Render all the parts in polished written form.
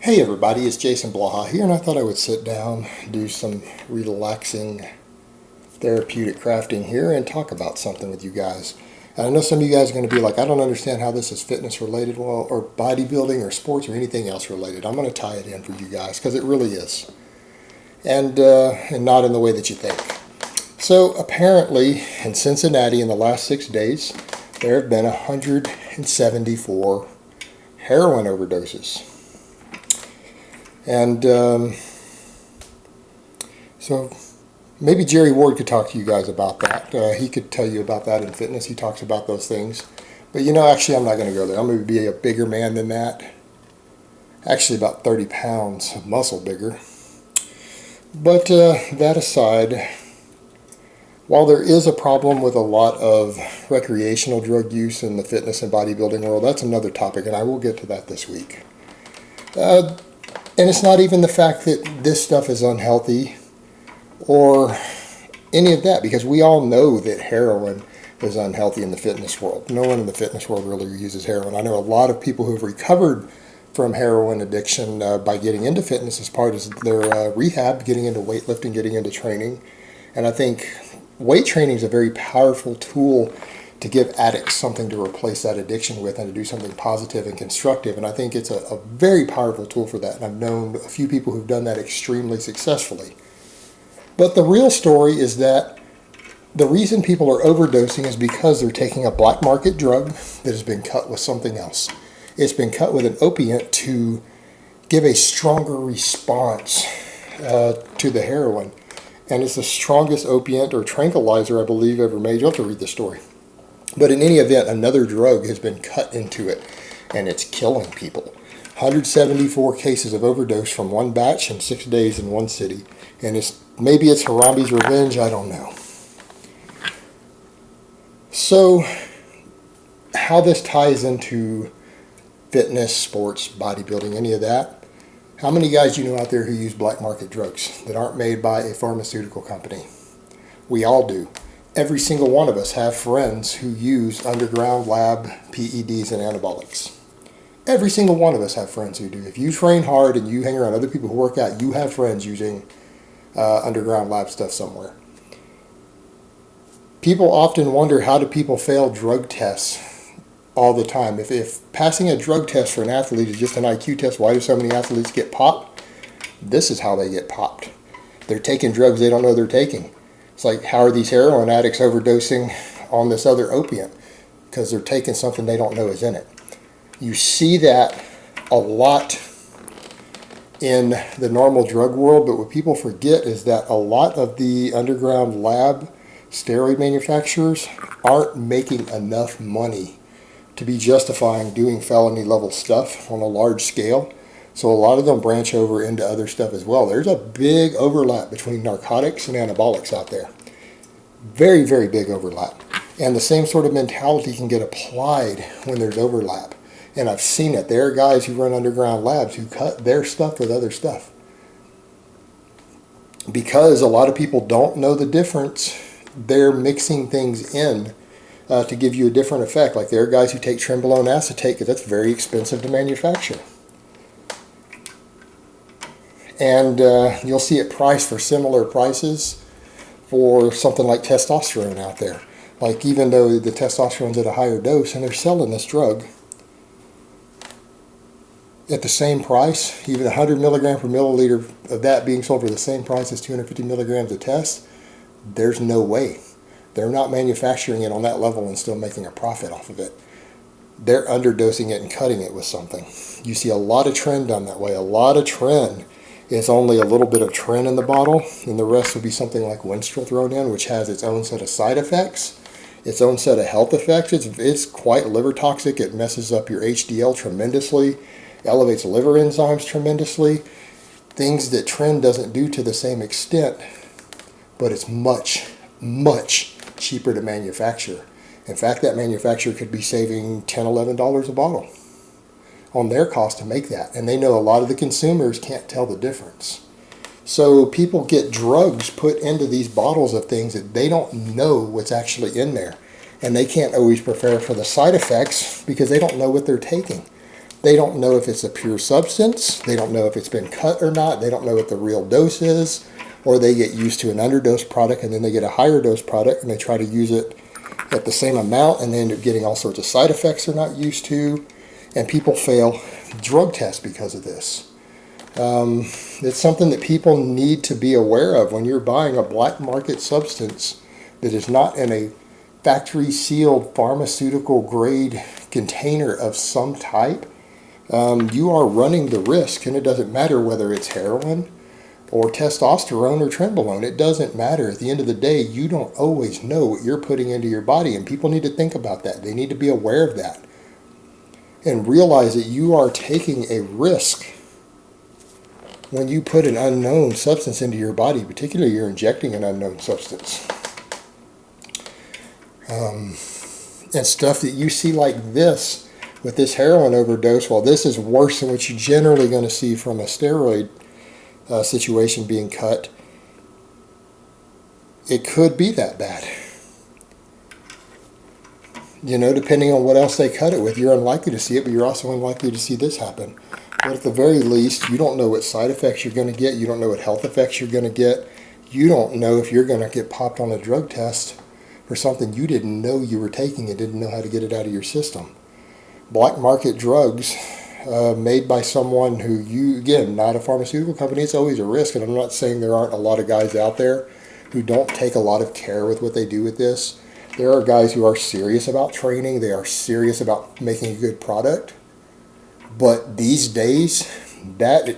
Hey everybody, it's Jason Blaha here, and I thought I would sit down, do some relaxing therapeutic crafting here, and talk about something with you guys. And I know some of you guys are going to be like, I don't understand how this is fitness related, well, or bodybuilding or sports or anything else related. I'm going to tie it in for you guys because it really is, and not in the way that you think. So apparently in Cincinnati in the last 6 days, there have been 174 heroin overdoses. And so maybe Jerry Ward could talk to you guys about that. He could tell you about that in fitness. He talks about those things. But actually I'm not going to go there. I'm going to be a bigger man than that. Actually about 30 pounds of muscle bigger. But that aside, while there is a problem with a lot of recreational drug use in the fitness and bodybuilding world, that's another topic, and I will get to that this week. And it's not even the fact that this stuff is unhealthy or any of that, because we all know that heroin is unhealthy in the fitness world. No one in the fitness world really uses heroin. I know a lot of people who have recovered from heroin addiction by getting into fitness as part of their rehab, getting into weightlifting, getting into training. And I think weight training is a very powerful tool to give addicts something to replace that addiction with and to do something positive and constructive. And I think it's a very powerful tool for that. And I've known a few people who've done that extremely successfully. But the real story is that the reason people are overdosing is because they're taking a black market drug that has been cut with something else. It's been cut with an opiate to give a stronger response to the heroin. And it's the strongest opiate or tranquilizer, I believe, ever made. You'll have to read the story. But in any event, another drug has been cut into it, and it's killing people. 174 cases of overdose from one batch in 6 days in one city. And maybe it's Harambe's revenge, I don't know. So, how this ties into fitness, sports, bodybuilding, any of that. How many guys you know out there who use black market drugs that aren't made by a pharmaceutical company? We all do. Every single one of us have friends who use underground lab PEDs and anabolics. Every single one of us have friends who do. If you train hard and you hang around other people who work out, you have friends using underground lab stuff somewhere. People often wonder, how do people fail drug tests all the time? If passing a drug test for an athlete is just an IQ test, why do so many athletes get popped? This is how they get popped. They're taking drugs they don't know they're taking. It's like, how are these heroin addicts overdosing on this other opiate? Because they're taking something they don't know is in it. You see that a lot in the normal drug world, but what people forget is that a lot of the underground lab steroid manufacturers aren't making enough money to be justifying doing felony level stuff on a large scale. So a lot of them branch over into other stuff as well. There's a big overlap between narcotics and anabolics out there. Very, very big overlap. And the same sort of mentality can get applied when there's overlap. And I've seen it. There are guys who run underground labs who cut their stuff with other stuff. Because a lot of people don't know the difference, they're mixing things in to give you a different effect. Like, there are guys who take trenbolone acetate because that's very expensive to manufacture. And you'll see it priced for similar prices for something like testosterone out there. Like, even though the testosterone's at a higher dose and they're selling this drug at the same price, even 100 milligram per milliliter of that being sold for the same price as 250 milligrams of test, there's no way. They're not manufacturing it on that level and still making a profit off of it. They're underdosing it and cutting it with something. You see a lot of trend done that way. A lot of trend. It's only a little bit of tren in the bottle, and the rest will be something like Winstrol thrown in, which has its own set of side effects, its own set of health effects. It's quite liver toxic. It messes up your HDL tremendously, elevates liver enzymes tremendously, things that tren doesn't do to the same extent, but it's much, much cheaper to manufacture. In fact, that manufacturer could be saving $10, $11 a bottle on their cost to make that. And they know a lot of the consumers can't tell the difference. So people get drugs put into these bottles of things that they don't know what's actually in there. And they can't always prepare for the side effects because they don't know what they're taking. They don't know if it's a pure substance. They don't know if it's been cut or not. They don't know what the real dose is. Or they get used to an underdose product and then they get a higher dose product and they try to use it at the same amount and they end up getting all sorts of side effects they're not used to. And people fail drug tests because of this. It's something that people need to be aware of when you're buying a black market substance that is not in a factory sealed pharmaceutical grade container of some type. You are running the risk, and it doesn't matter whether it's heroin or testosterone or trenbolone. It doesn't matter. At the end of the day, you don't always know what you're putting into your body, and people need to think about that. They need to be aware of that and realize that you are taking a risk when you put an unknown substance into your body, particularly you're injecting an unknown substance. And stuff that you see like this with this heroin overdose, well, this is worse than what you're generally going to see from a steroid situation being cut. It could be that bad. You know, depending on what else they cut it with, you're unlikely to see it, but you're also unlikely to see this happen. But at the very least, you don't know what side effects you're going to get. You don't know what health effects you're going to get. You don't know if you're going to get popped on a drug test for something you didn't know you were taking and didn't know how to get it out of your system. Black market drugs made by someone who, again, not a pharmaceutical company, it's always a risk. And I'm not saying there aren't a lot of guys out there who don't take a lot of care with what they do with this. There are guys who are serious about training. They are serious about making a good product. But these days,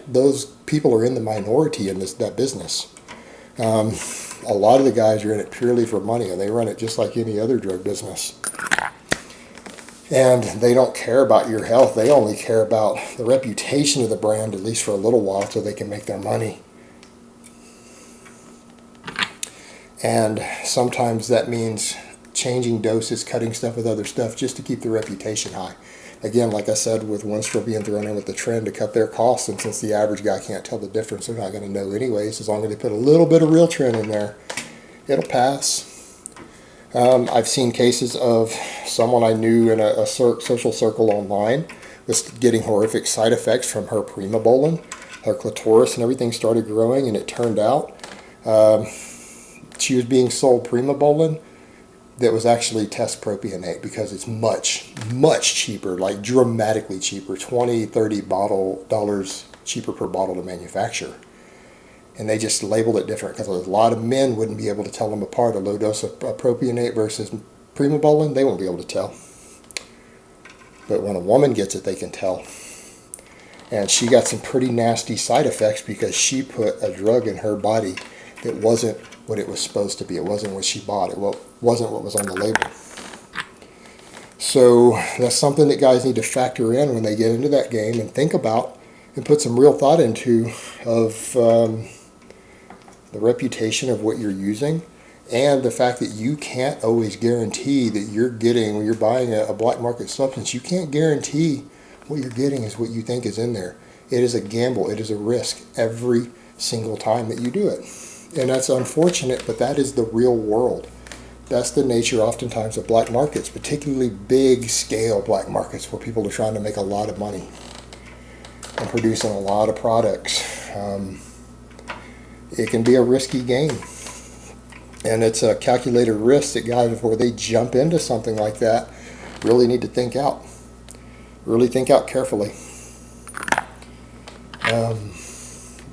those people are in the minority in that business. A lot of the guys are in it purely for money, and they run it just like any other drug business. And they don't care about your health. They only care about the reputation of the brand, at least for a little while, so they can make their money. And sometimes that means changing doses, cutting stuff with other stuff, just to keep the reputation high. Again, like I said, with Winstrol being thrown in with the trend to cut their costs, and since the average guy can't tell the difference, they're not going to know anyways. As long as they put a little bit of real trend in there, it'll pass. I've seen cases of someone I knew in a social circle online was getting horrific side effects from her primobolan. Her clitoris and everything started growing, and it turned out she was being sold primobolan that was actually test propionate, because it's much, much cheaper, like dramatically cheaper, $20, $30 cheaper per bottle to manufacture. And they just labeled it different because a lot of men wouldn't be able to tell them apart, a low dose of propionate versus primobolan. They won't be able to tell. But when a woman gets it, they can tell. And she got some pretty nasty side effects because she put a drug in her body that wasn't what it was supposed to be. It wasn't what she bought. It wasn't what was on the label. So that's something that guys need to factor in when they get into that game and think about and put some real thought into of the reputation of what you're using, and the fact that you can't always guarantee that you're getting, when you're buying a black market substance, you can't guarantee what you're getting is what you think is in there. It is a gamble. It is a risk every single time that you do it. And that's unfortunate, but that is the real world. That's the nature oftentimes of black markets, particularly big scale black markets where people are trying to make a lot of money and producing a lot of products. It can be a risky game. And it's a calculated risk that guys, before they jump into something like that, really need to think out. Really think out carefully.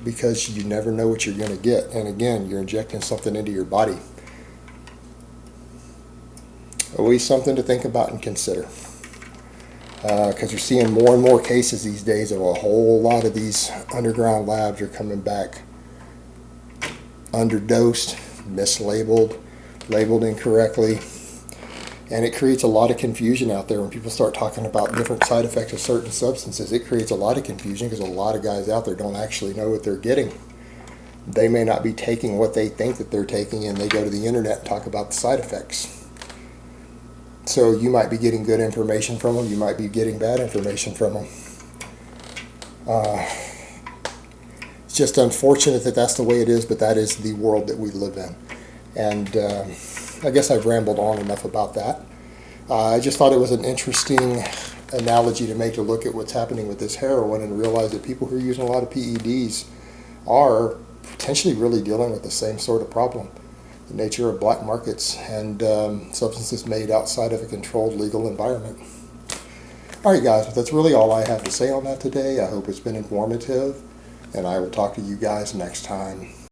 Because you never know what you're going to get. And again, you're injecting something into your body. Always something to think about and consider. Because you're seeing more and more cases these days of a whole lot of these underground labs are coming back underdosed, mislabeled, labeled incorrectly. And it creates a lot of confusion out there when people start talking about different side effects of certain substances. It creates a lot of confusion because a lot of guys out there don't actually know what they're getting. They may not be taking what they think that they're taking, and they go to the internet and talk about the side effects. So you might be getting good information from them. You might be getting bad information from them. It's just unfortunate that that's the way it is, but that is the world that we live in. And I guess I've rambled on enough about that. I just thought it was an interesting analogy to make to look at what's happening with this heroin and realize that people who are using a lot of PEDs are potentially really dealing with the same sort of problem. The nature of black markets and substances made outside of a controlled legal environment. All right, guys, that's really all I have to say on that today. I hope it's been informative, and I will talk to you guys next time.